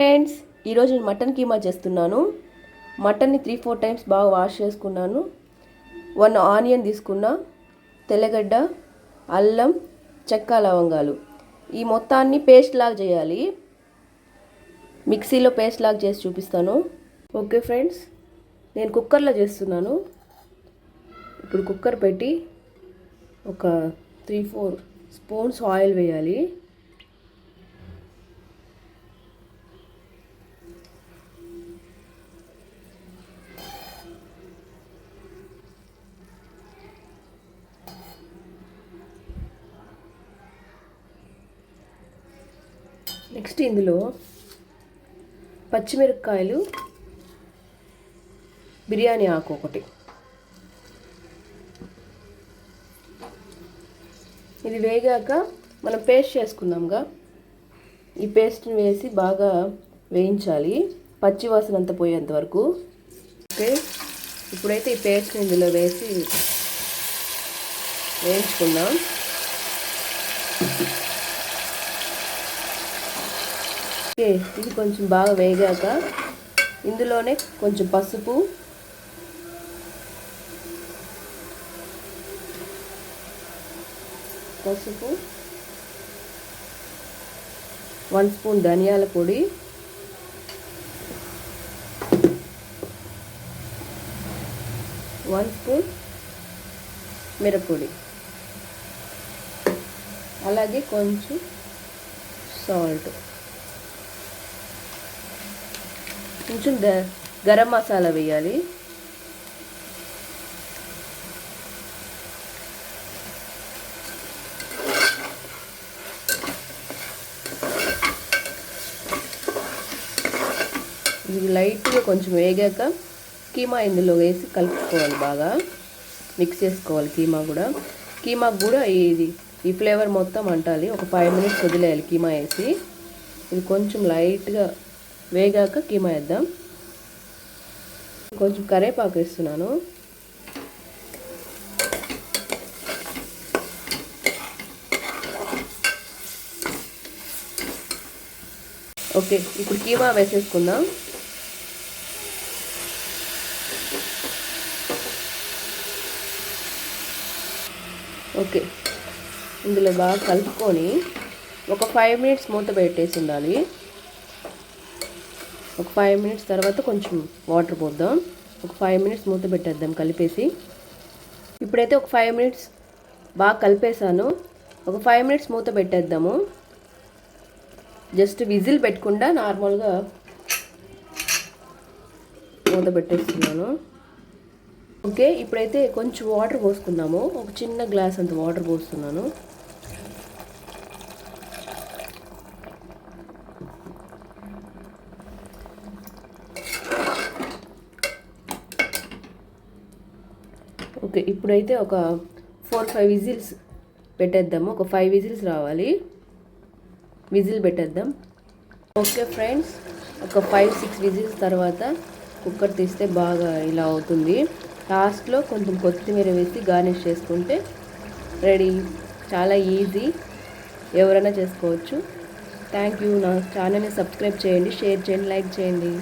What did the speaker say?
Friends, ఈరోజు నేను mutton keema చేస్తున్నాను. మటన్ని 3-4 టైమ్స్ బాగా వాష్ చేసుకున్నాను. 1 ఆనియన్ తీసుకున్నా, తెల్లగడ్డ, అల్లం, చెక్క, లవంగాలు. ఈ మొత్తాన్ని పేస్ట్ లాగా చేయాలి. మిక్సీలో పేస్ట్ లాగా చేసి చూపిస్తాను. ఓకే ఫ్రెండ్స్, నేను కుక్కర్లో చేస్తున్నాను. ఇప్పుడు కుక్కర్ పెట్టి ఒక 3-4 స్పూన్స్ ఆయిల్ వేయాలి. నెక్స్ట్ ఇందులో పచ్చిమిరపకాయలు, బిర్యానీ ఆకు ఒకటి, ఇది వేగాక మనం పేస్ట్ చేసుకున్నాంగా, ఈ పేస్ట్ని వేసి బాగా వేయించాలి, పచ్చి వాసన అంతా పోయేంత వరకు. ఓకే, ఇప్పుడైతే ఈ పేస్ట్ని ఇందులో వేసి వేయించుకుందాం. ఓకే, ఇది కొంచెం బాగా వేగాక ఇందులోనే కొంచెం పసుపు, పసుపు 1 స్పూన్ ధనియాల పొడి, 1 స్పూన్ మిరప్పొడి, అలాగే కొంచెం సాల్ట్, కొంచెం గరం మసాలా వేయాలి. ఇది లైట్గా కొంచెం వేగాక కీమా ఇందులో వేసి కలుపుకోవాలి, బాగా మిక్స్ చేసుకోవాలి. కీమాకు కూడా ఈ ఫ్లేవర్ మొత్తం అంటాలి. ఒక 5 మినిట్స్ వదిలేయాలి కీమా వేసి. ఇది కొంచెం లైట్గా వేగాక కీమా వేద్దాం. కొంచెం కరివేపాకు వేస్తున్నాను. ఓకే, ఇప్పుడు కీమా వేసేసుకుందాం. ఓకే, ఇందులో బాగా కలుపుకొని ఒక 5 మినిట్స్ మూత పెట్టేసి ఉండాలి. ఒక 5 మినిట్స్ తర్వాత కొంచెం వాటర్ పోద్దాం. ఒక 5 మినిట్స్ మూత పెట్టేద్దాం కలిపేసి. ఇప్పుడైతే ఒక 5 మినిట్స్ బాగా కలిపేసాను. ఒక 5 మినిట్స్ మూత పెట్టేద్దాము. జస్ట్ విజిల్ పెట్టకుండా నార్మల్గా మూత పెట్టేస్తున్నాను. ఓకే, ఇప్పుడైతే కొంచెం వాటర్ పోసుకుందాము. ఒక చిన్న గ్లాస్ అంత వాటర్ పోస్తున్నాను. ఓకే, ఇప్పుడైతే ఒక 4-5 విజిల్స్ పెట్టేద్దాము. ఒక 5 విజిల్స్ రావాలి. విజిల్ పెట్టేద్దాం. ఓకే ఫ్రెండ్స్, ఒక 5-6 విజిల్స్ తర్వాత కుక్కర్ తీస్తే బాగా ఇలా అవుతుంది. లాస్ట్లో కొంచెం కొత్తిమీర వేసి గార్నిష్ చేసుకుంటే రెడీ. చాలా ఈజీ, ఎవరైనా చేసుకోవచ్చు. Thank you. నా ఛానల్ని సబ్స్క్రైబ్ చేయండి, షేర్ చేయండి, లైక్ చేయండి.